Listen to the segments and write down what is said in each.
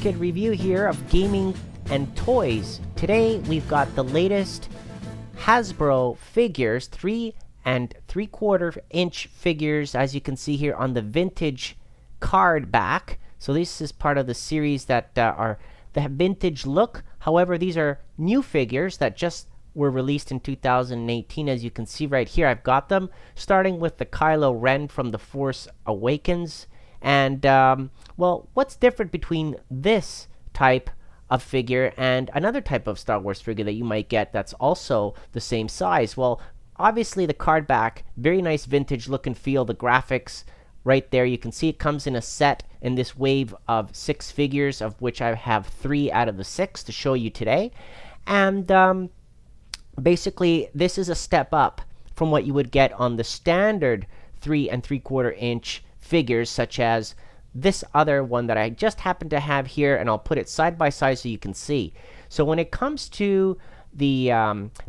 Kid review here of gaming and toys. Today we've got the latest Hasbro figures, 3 3/4 inch figures, as you can see here on the vintage card back. So this is part of the series that are the vintage look. However, these are new figures that just were released in 2018. As you can see right here, I've got them, starting with the Kylo Ren from the Force Awakens. And, well, what's different between this type of figure and another type of Star Wars figure that you might get that's also the same size? Well, obviously the card back, very nice vintage look and feel. The graphics right there, you can see it comes in a set in this wave of 6 figures, of which I have 3 out of the 6 to show you today. And basically, this is a step up from what you would get on the standard 3 3/4 inch figures, such as this other one that I just happen to have here, and I'll put it side by side so you can see. So when it comes to the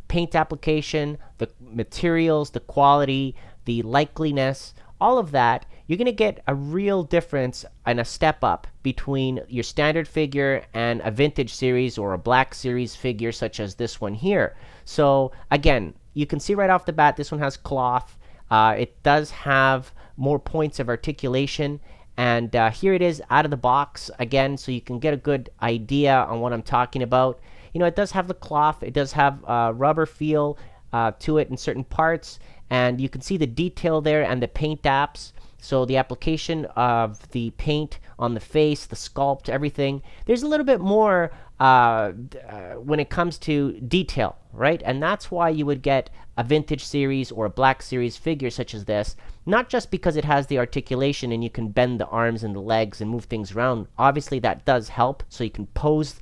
paint application, the materials, the quality, the likeliness, all of that, you're going to get a real difference and a step up between your standard figure and a vintage series or a black series figure such as this one here. So again, you can see right off the bat, this one has cloth. It does have more points of articulation, and here it is out of the box again, so you can get a good idea on what I'm talking about. You know, it does have the cloth, it does have rubber feel to it in certain parts, and you can see the detail there and the paint apps. So the application of the paint on the face, the sculpt, everything, there's a little bit more when it comes to detail, right? And that's why you would get a vintage series or a black series figure such as this, not just because it has the articulation and you can bend the arms and the legs and move things around. Obviously that does help, so you can pose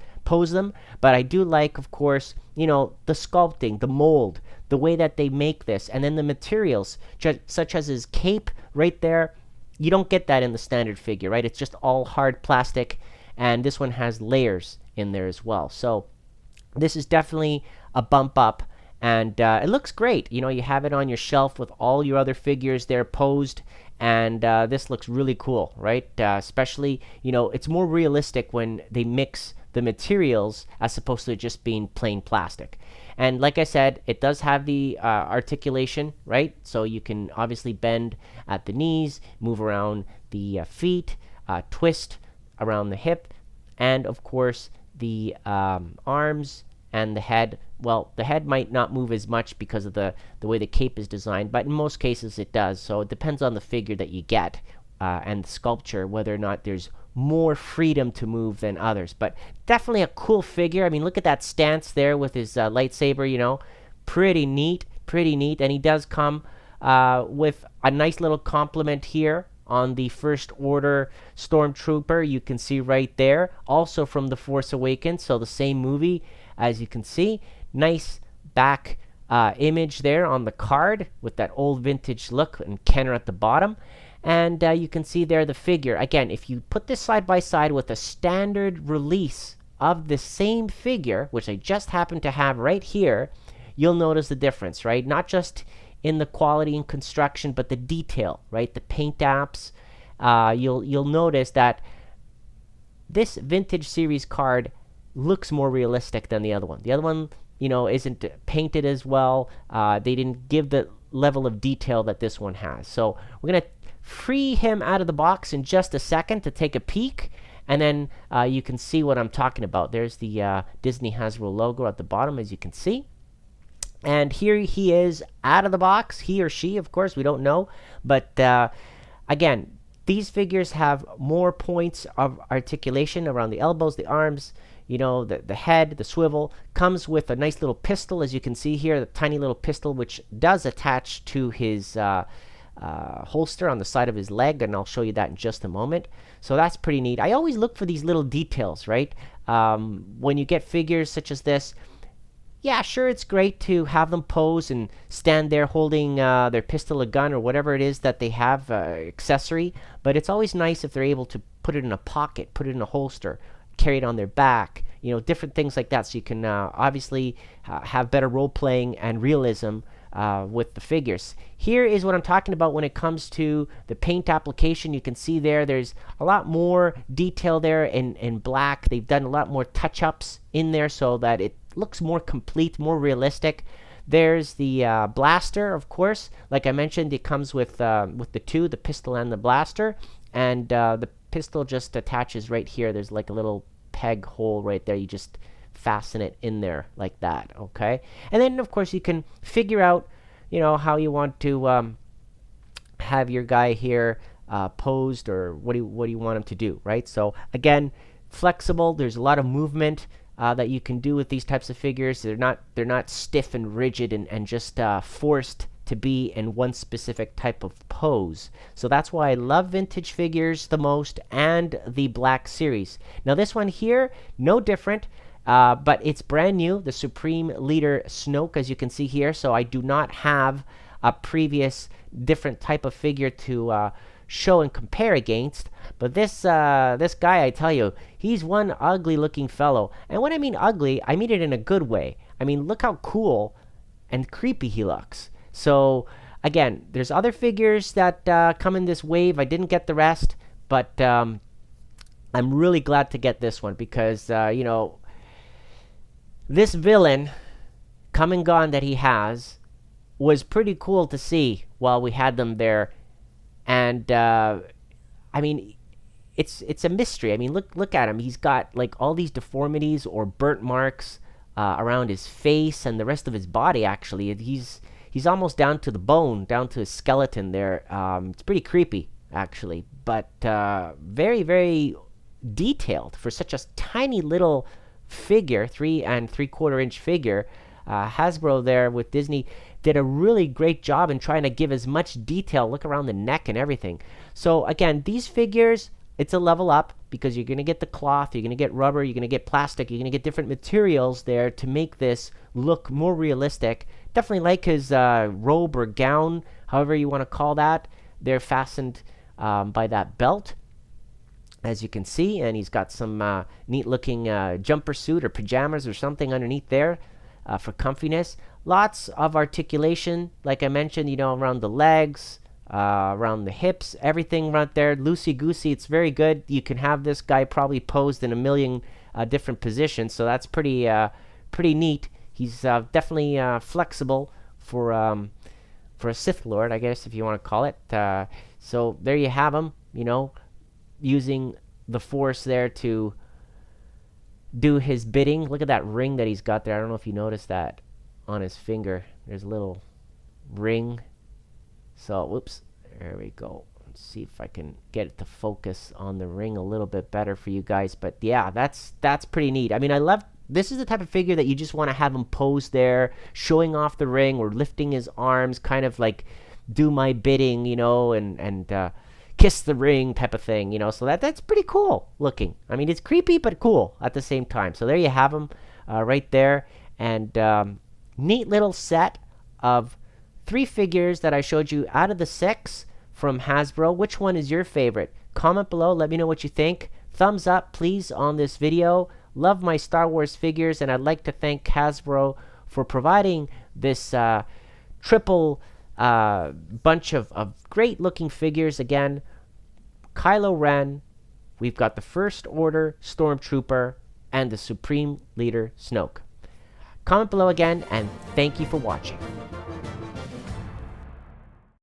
them, but I do like, of course, you know, the sculpting, the mold, the way that they make this, and then the materials, such as his cape right there. You don't get that in the standard figure, right? It's just all hard plastic, and this one has layers in there as well. So this is definitely a bump up, and it looks great. You know, you have it on your shelf with all your other figures there posed, and this looks really cool, right? Especially, you know, it's more realistic when they mix the materials as opposed to just being plain plastic. And like I said, it does have the articulation, right? So you can obviously bend at the knees, move around the feet, twist around the hip, and of course the arms and the head. Well, the head might not move as much because of the way the cape is designed, but in most cases it does. So it depends on the figure that you get and the sculpture, whether or not there's more freedom to move than others. But definitely a cool figure. I mean, look at that stance there with his lightsaber, you know. Pretty neat, pretty neat. And he does come with a nice little compliment here on the First Order StormTrooper. You can see right there, also from The Force Awakens, so the same movie, as you can see. Nice back image there on the card with that old vintage look and Kenner at the bottom. And you can see there the figure. Again, if you put this side by side with a standard release of the same figure, which I just happen to have right here, you'll notice the difference, right? Not just in the quality and construction, but the detail, right? The paint apps. You'll notice that this vintage series card looks more realistic than the other one. The other one, you know, isn't painted as well. They didn't give the level of detail that this one has. So we're going to free him out of the box in just a second to take a peek, and then you can see what I'm talking about. There's the Disney Hasbro logo at the bottom, as you can see. And here he is out of the box. He or she, of course, we don't know. But again, these figures have more points of articulation around the elbows, the arms, you know, the head, the swivel. Comes with a nice little pistol, as you can see here, the tiny little pistol, which does attach to his holster on the side of his leg, and I'll show you that in just a moment. So that's pretty neat. I always look for these little details, right? When you get figures such as this, yeah, sure, it's great to have them pose and stand there holding their pistol, a gun, or whatever it is that they have, accessory, but it's always nice if they're able to put it in a pocket, put it in a holster, carry it on their back, you know, different things like that, so you can obviously have better role-playing and realism with the figures. Here is what I'm talking about when it comes to the paint application. You can see there's a lot more detail there in black. They've done a lot more touch-ups in there so that it looks more complete, more realistic. There's the blaster, of course. Like I mentioned, it comes with the two, the pistol and the blaster. And the pistol just attaches right here. There's like a little peg hole right there. You just fasten it in there like that, okay? And then, of course, you can figure out, how you want to have your guy here posed, or what do you want him to do, right? So, again, flexible. There's a lot of movement that you can do with these types of figures. They're not stiff and rigid and just forced to be in one specific type of pose. So that's why I love vintage figures the most, and the Black Series. Now this one here, no different, but it's brand new, the Supreme Leader Snoke, as you can see here. So I do not have a previous different type of figure to show and compare against. But this guy, I tell you, he's one ugly looking fellow. And when I mean ugly, I mean it in a good way. I mean, look how cool and creepy he looks. So again, there's other figures that come in this wave. I didn't get the rest, but I'm really glad to get this one because this villain, come and gone, that he has was pretty cool to see while we had them there. And I mean, it's a mystery. I mean, look at him. He's got like all these deformities or burnt marks around his face and the rest of his body. Actually, he's almost down to the bone, down to his skeleton there. It's pretty creepy, actually, but very, very detailed for such a tiny little figure, 3 3/4 inch figure. Hasbro there with Disney did a really great job in trying to give as much detail. Look around the neck and everything. So again, these figures, it's a level up because you're going to get the cloth, you're going to get rubber, you're going to get plastic, you're going to get different materials there to make this look more realistic. Definitely like his robe or gown, however you want to call that. They're fastened by that belt, as you can see, and he's got some neat looking jumper suit or pajamas or something underneath there for comfiness. Lots of articulation, like I mentioned, around the legs, around the hips, everything right there, loosey-goosey. It's very good. You can have this guy probably posed in a million different positions, so that's pretty neat. He's definitely flexible for a Sith Lord, I guess, if you want to call it. So there you have him, using the Force there to do his bidding. Look at that ring that he's got there. I don't know if you noticed that on his finger. There's a little ring. So, whoops, there we go. Let's see if I can get it to focus on the ring a little bit better for you guys. But yeah, that's pretty neat. I mean, I love, this is the type of figure that you just want to have him pose there, showing off the ring or lifting his arms, kind of like do my bidding, and kiss the ring type of thing, So that's pretty cool looking. I mean, it's creepy but cool at the same time. So there you have him right there. And neat little set of 3 figures that I showed you out of the 6 from Hasbro. Which one is your favorite? Comment below. Let me know what you think. Thumbs up, please, on this video. Love my Star Wars figures, and I'd like to thank Hasbro for providing this triple bunch of great-looking figures. Again, Kylo Ren, we've got the First Order StormTrooper, and the Supreme Leader Snoke. Comment below again, and thank you for watching.